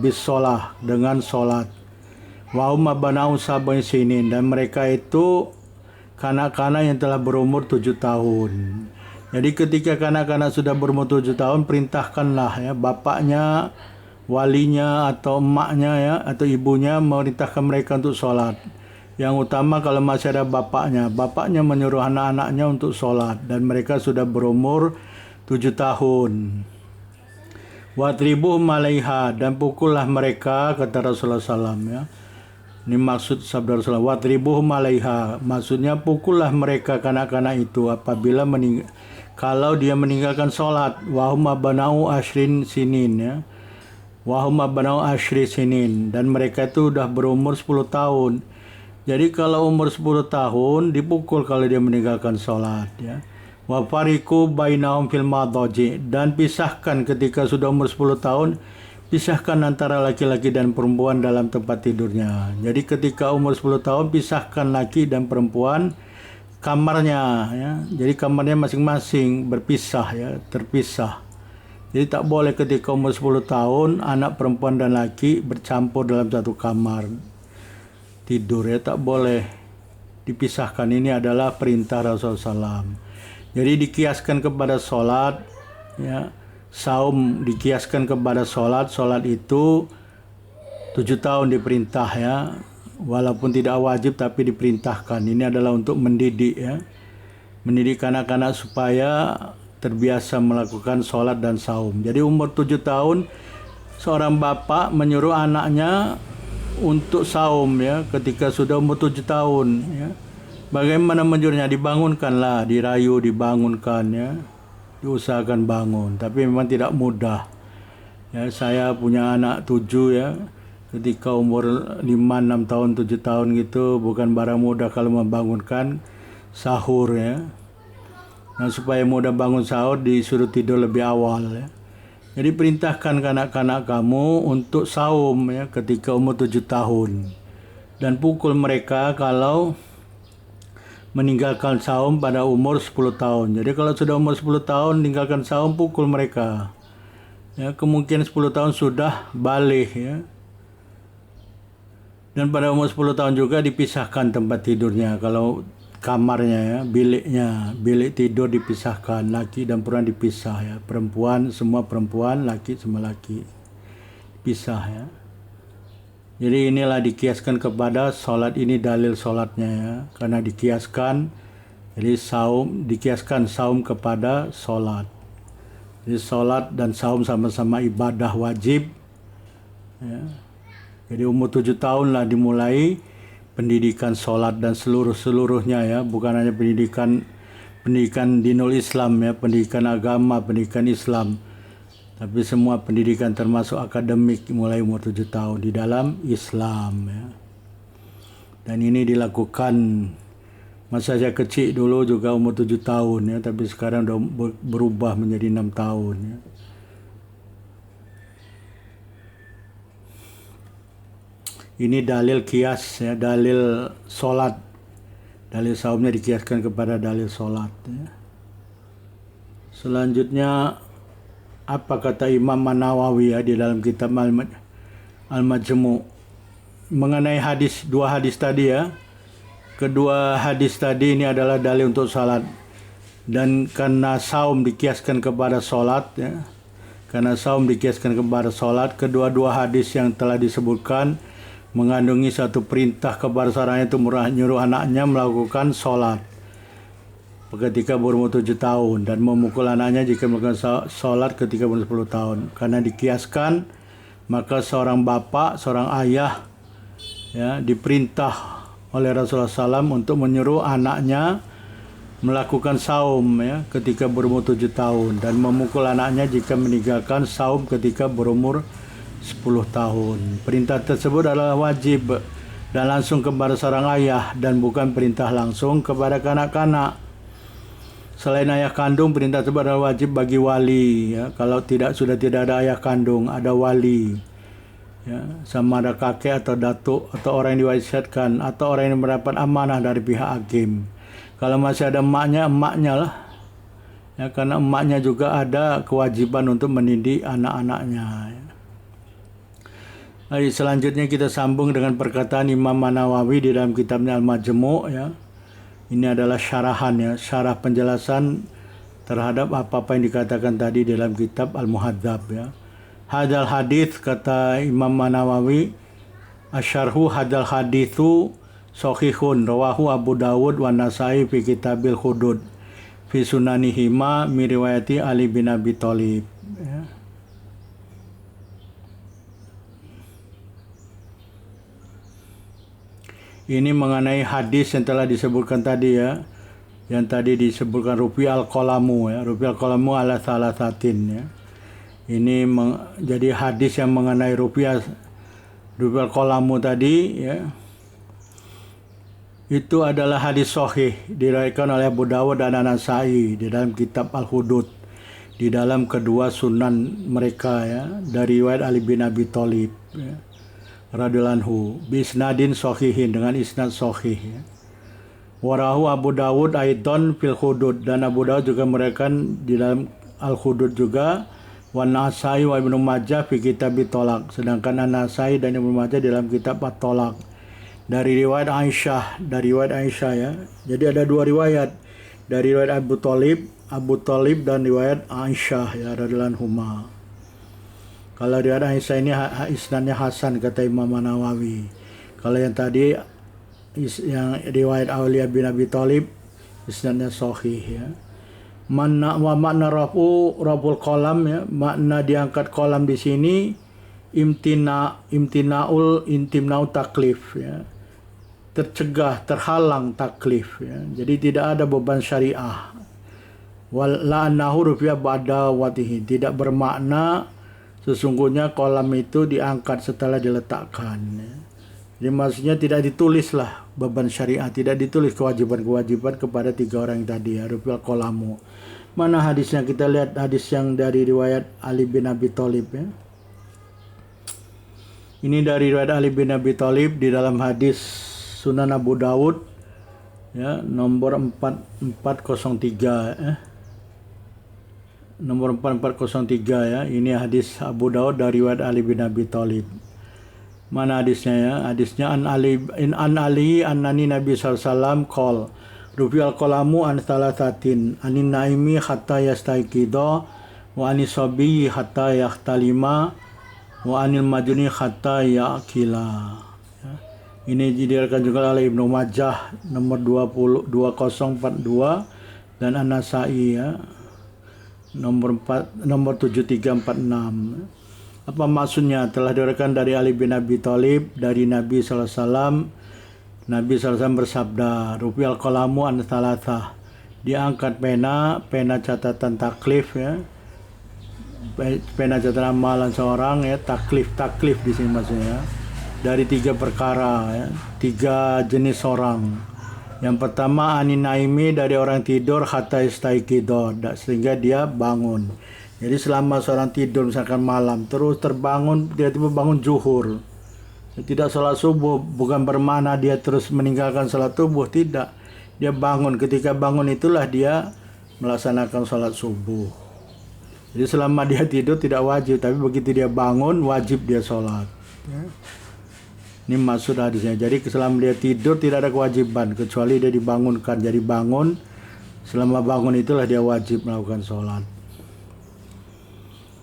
bisolah, dengan solat. Wa hum abana'u sab'in sinin, dan mereka itu kanak-kanak yang telah berumur 7 tahun. Jadi ketika kanak-kanak sudah berumur 7 tahun, perintahkanlah ya bapaknya, walinya atau emaknya ya atau ibunya memerintahkan mereka untuk sholat. Yang utama kalau masih ada bapaknya menyuruh anak-anaknya untuk sholat dan mereka sudah berumur 7 tahun. Wadribuhum 'alaiha, dan pukullah mereka, kata Rasulullah SAW ya. Ini maksud sabda Rasulullah, wadribuhum 'alaiha, maksudnya pukullah mereka kanak-kanak itu apabila kalau dia meninggalkan sholat. Wahum abana'u ashrin sinin ya. Wahum abana'u ashri sinin, dan mereka itu sudah berumur 10 tahun. Jadi kalau umur 10 tahun dipukul kalau dia meninggalkan sholat ya. Wa fariqu bainahum fil madaji, dan pisahkan ketika sudah umur 10 tahun, pisahkan antara laki-laki dan perempuan dalam tempat tidurnya. Jadi ketika umur 10 tahun pisahkan laki dan perempuan kamarnya ya. Jadi kamarnya masing-masing berpisah ya, terpisah. Jadi tak boleh ketika umur 10 tahun anak perempuan dan laki bercampur dalam satu kamar tidur ya, tak boleh dipisahkan. Ini adalah perintah Rasulullah SAW. Jadi dikiaskan kepada sholat ya, saum dikiaskan kepada sholat. Sholat itu 7 tahun diperintah ya, walaupun tidak wajib tapi diperintahkan. Ini adalah untuk mendidik ya, mendidik anak-anak supaya terbiasa melakukan sholat dan saum. Jadi umur 7 tahun seorang bapak menyuruh anaknya untuk saum ya, ketika sudah umur 7 tahun ya. Bagaimana menyuruhnya? Dibangunkanlah, dirayu, dibangunkan ya, diusahakan bangun. Tapi memang tidak mudah ya. Saya punya anak 7 ya, ketika umur 5-6 tahun 7 tahun gitu, bukan barang mudah kalau membangunkan sahur ya. Nah, supaya mudah bangun sahur disuruh tidur lebih awal ya. Jadi perintahkan kanak-kanak kamu untuk saum ya ketika umur 7 tahun, dan pukul mereka kalau meninggalkan saum pada umur 10 tahun. Jadi kalau sudah umur 10 tahun meninggalkan saum, pukul mereka ya. Kemungkinan 10 tahun sudah balik ya. Dan pada umur 10 tahun juga dipisahkan tempat tidurnya. Kalau kamarnya ya, bilik tidur dipisahkan, laki dan perempuan dipisah ya. Perempuan semua perempuan, laki semua laki, pisah ya. Jadi inilah dikiaskan kepada sholat, ini dalil sholatnya ya, karena dikiaskan. Jadi saum, dikiaskan saum kepada sholat. Jadi sholat dan saum sama-sama ibadah wajib ya. Jadi umur 7 tahun lah dimulai pendidikan sholat dan seluruhnya ya, bukan hanya pendidikan dinul Islam ya, pendidikan agama, pendidikan Islam, tapi semua pendidikan termasuk akademik mulai umur 7 tahun di dalam Islam ya. Dan ini dilakukan masa saya kecil dulu juga umur 7 tahun ya, tapi sekarang sudah berubah menjadi 6 tahun ya. Ini dalil kias ya, dalil solat. Dalil saumnya dikiaskan kepada dalil solat ya. Selanjutnya apa kata Imam An-Nawawi ya, di dalam kitab Al-Majmu' mengenai dua hadis tadi ya. Kedua hadis tadi ini adalah dalil untuk salat. Dan karena saum dikiaskan kepada salat ya, karena saum dikiaskan kepada salat, kedua-dua hadis yang telah disebutkan mengandungi satu perintah kepada seorang itu menyuruh anaknya melakukan sholat ketika berumur 7 tahun dan memukul anaknya jika melakukan sholat ketika berumur 10 tahun. Karena dikiaskan, maka seorang bapak, seorang ayah ya, diperintah oleh Rasulullah SAW untuk menyuruh anaknya melakukan saum ya, ketika berumur 7 tahun dan memukul anaknya jika meninggalkan saum ketika berumur 10 tahun. Perintah tersebut adalah wajib dan langsung kepada seorang ayah dan bukan perintah langsung kepada kanak-kanak. Selain ayah kandung, perintah tersebut adalah wajib bagi wali ya. Kalau sudah tidak ada ayah kandung, ada wali ya, sama ada kakek atau datuk atau orang yang diwasiatkan atau orang yang mendapat amanah dari pihak hakim. Kalau masih ada emaknya lah ya, karena emaknya juga ada kewajiban untuk mendidik anak-anaknya ya. Selanjutnya kita sambung dengan perkataan Imam Nawawi di dalam kitabnya Al-Majmu' ya. Ini adalah syarahan ya, syarah penjelasan terhadap apa-apa yang dikatakan tadi dalam kitab Al-Muhadzab ya. Hadal hadis, kata Imam Nawawi, asyarhu hadal hadithu sahihun rawahu Abu Dawud wa Nasai fi kitabil hudud fi sunanihima mi riwayati Ali bin Abi Thalib ya. Ini mengenai hadis yang telah disebutkan tadi ya. Yang tadi disebutkan rufi al-qalamu ya. Rufi al-qalamu ala salasatin ya. Ini jadi hadis yang mengenai rufi al-qalamu tadi ya. Itu adalah hadis sahih diriwayatkan oleh Abu Dawud dan An-Nasai di dalam kitab Al-Hudud, di dalam kedua sunan mereka ya, dari riwayat Ali bin Abi Thalib ya, radhiyallahu anhu bi isnadin sahihin, dengan isnad sahih ya. Warahu Abu Dawud aidan fil hudud, dan Abu Dawud juga meriwayatkan di dalam Al-Hudud juga, wa Nasai wa Ibnu Majah fi kitab Tolak, sedangkan An-Nasai dan Ibnu Majah dalam kitab At-Tolak dari riwayat Aisyah, ya. Jadi ada dua riwayat, dari riwayat Abu Thalib dan riwayat Aisyah ya radhiyallahu anhuma. Kalau riwayat Aisyah ini isnadnya hasan kata Imam Nawawi. Kalau yang tadi yang riwayat Ali bin Abi Thalib isnadnya sahih ya. Makna raful qalam ya, makna diangkat qalam di sini imtina'u taklif ya. Tercegah, terhalang taklif ya. Jadi tidak ada beban syariah. Wala annahu rufi'a ba'da watihi, tidak bermakna sesungguhnya kolam itu diangkat setelah diletakkan ya. Jadi maksudnya tidak ditulis lah beban syariah, tidak ditulis kewajiban-kewajiban kepada tiga orang yang tadi ya, rufi'al qalamu. Mana hadisnya? Kita lihat hadis yang dari riwayat Ali bin Abi Thalib ya. Ini dari riwayat Ali bin Abi Thalib di dalam hadis Sunan Abu Dawud ya, nomor 4403 nomor 4403 ya. Ini hadis Abu Dawud dari riwayat Ali bin Abi Thalib. Mana hadisnya ya? Hadisnya an Ali annani Nabi sallallahu alaihi wasallam qol rufi'al qalamu an thalathatin anin naimi hatta yastaiqidha wa anis sabi hatta yahtalima wa anil majnuni hatta ya'kila ya. Ini diriwayatkan juga oleh Ibnu Majah nomor 2042 dan An-Nasai ya, nomor 7346. Apa maksudnya? Telah diriwayatkan dari Ali bin Abi Thalib dari Nabi sallallahu alaihi wasallam. Nabi sallallahu alaihi wasallam bersabda, rufi'al qalamu an thalathah, diangkat pena catatan taklif ya. Pena catatan amalan seorang ya, taklif di sini maksudnya, dari tiga perkara ya, tiga jenis orang. Yang pertama aninaimi, dari orang tidur, hatta istaiqidho, sehingga dia bangun. Jadi selama seorang tidur misalkan malam terus terbangun, tiba-tiba bangun zuhur, tidak sholat subuh, bukan bermakna dia terus meninggalkan sholat subuh, tidak. Dia bangun, ketika bangun itulah dia melaksanakan sholat subuh. Jadi selama dia tidur tidak wajib, tapi begitu dia bangun wajib dia sholat ya. Ini maksud hadisnya. Jadi selama dia tidur tidak ada kewajiban kecuali dia dibangunkan. Jadi bangun, selama bangun itulah dia wajib melakukan sholat.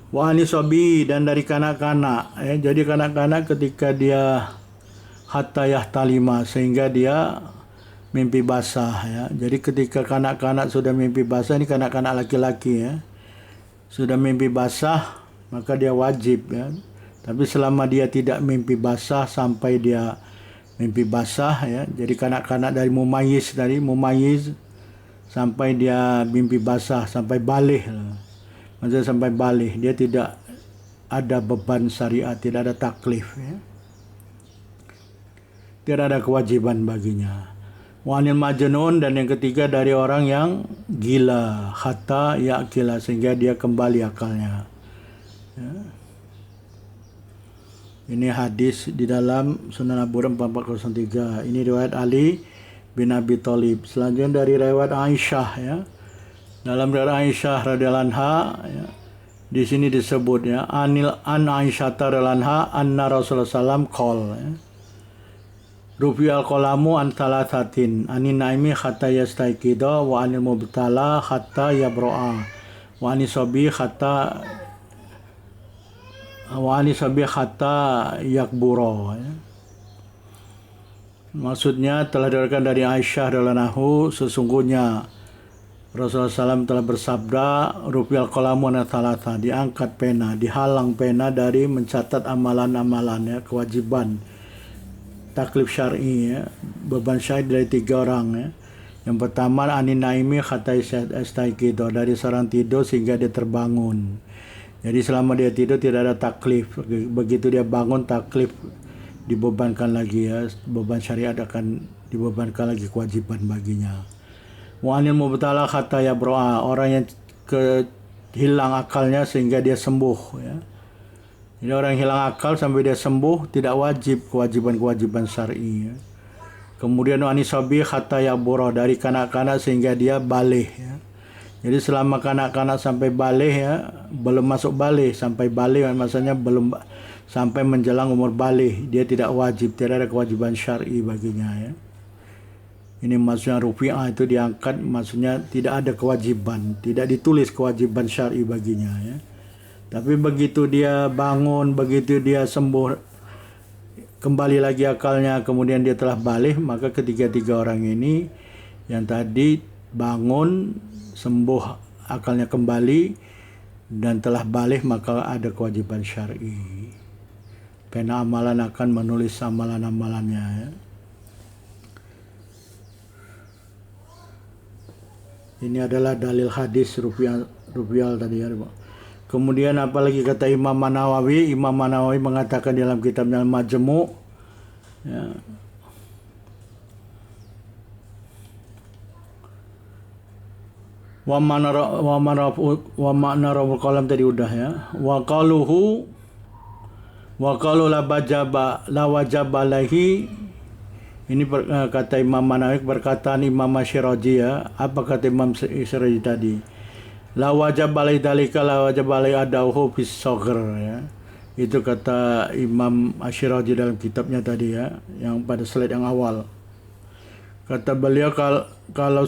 Wa anisobi, dan dari kanak-kanak ya. Jadi kanak-kanak ketika dia hatta yahtalima, sehingga dia mimpi basah ya. Jadi ketika kanak-kanak sudah mimpi basah, ini kanak-kanak laki-laki ya, sudah mimpi basah, maka dia wajib ya. Tapi selama dia tidak mimpi basah sampai dia mimpi basah ya. Jadi kanak-kanak dari mumayyiz sampai dia mimpi basah, sampai balih. Maksudnya sampai balih, dia tidak ada beban syariat, tidak ada taklif ya. Tidak ada kewajiban baginya. Wanil majnun, dan yang ketiga dari orang yang gila, hatta ya'kila, sehingga dia kembali akalnya ya. Ini hadis di dalam Sunan Abu Dawud 4403. Ini riwayat Ali bin Abi Thalib. Selanjutnya dari riwayat Aisyah ya. Dalam riwayat Aisyah radhiyallahu anha ya, Di sini disebut ya, an Aisyah radhiyallahu anna Rasulullah sallam qol ya. Rufi'al qalamu an thalathatin anin naimi hatta yastaiqidha wa anil mubtala hatta yabro'a wa anis sabi hatta yakbura ya. Maksudnya telah diriwayatkan dari Aisyah radhiyallahu sesungguhnya Rasulullah SAW telah bersabda, rufi'al qalamu an thalatha, diangkat pena, dihalang pena dari mencatat amalan-amalan ya, kewajiban taklif syar'i ya, beban syar'i dari 3 orang ya. Yang pertama anin naimi hatta yastaiqidha, dari seorang tidur sehingga dia terbangun. Jadi selama dia tidur tidak ada taklif, begitu dia bangun taklif dibebankan lagi ya, beban syariat akan dibebankan lagi kewajiban baginya. Wa anil mubtala hatta yabro'a, orang yang hilang akalnya sehingga dia sembuh ya. Jadi orang yang hilang akal sampai dia sembuh tidak wajib kewajiban-kewajiban syar'i ya. Kemudian anisabi hatta yabura, dari kanak-kanak sehingga dia baligh ya. Jadi selama kanak-kanak sampai baligh ya, belum masuk baligh, sampai baligh maksudnya belum sampai menjelang umur baligh, dia tidak wajib, tidak ada kewajiban syar'i baginya ya. Ini maksudnya rufi'ah itu diangkat, maksudnya tidak ada kewajiban, tidak ditulis kewajiban syar'i baginya ya. Tapi begitu dia bangun, begitu dia sembuh, kembali lagi akalnya, kemudian dia telah balik, maka ketiga-tiga orang ini yang tadi bangun, sembuh, akalnya kembali dan telah balik, maka ada kewajiban syar'i. Pena amalan akan menulis amalan-amalannya ya. Ini adalah dalil hadis rufi'al tadi ya. Kemudian apalagi kata Imam Nawawi mengatakan dalam kitabnya Al-Majmu' ya. Wa makna raful qalam tadi udah ya. Wa qalu la wajaba lahi. Ini kata Imam Nawawi, perkataan Imam Asyirazi ya. Apa kata Imam Asyirazi tadi? La wajab alai dalika la wajab alai adauhu bis saghr ya. Itu kata Imam Asyirazi dalam kitabnya tadi ya, yang pada slide yang awal. Kata beliau kalau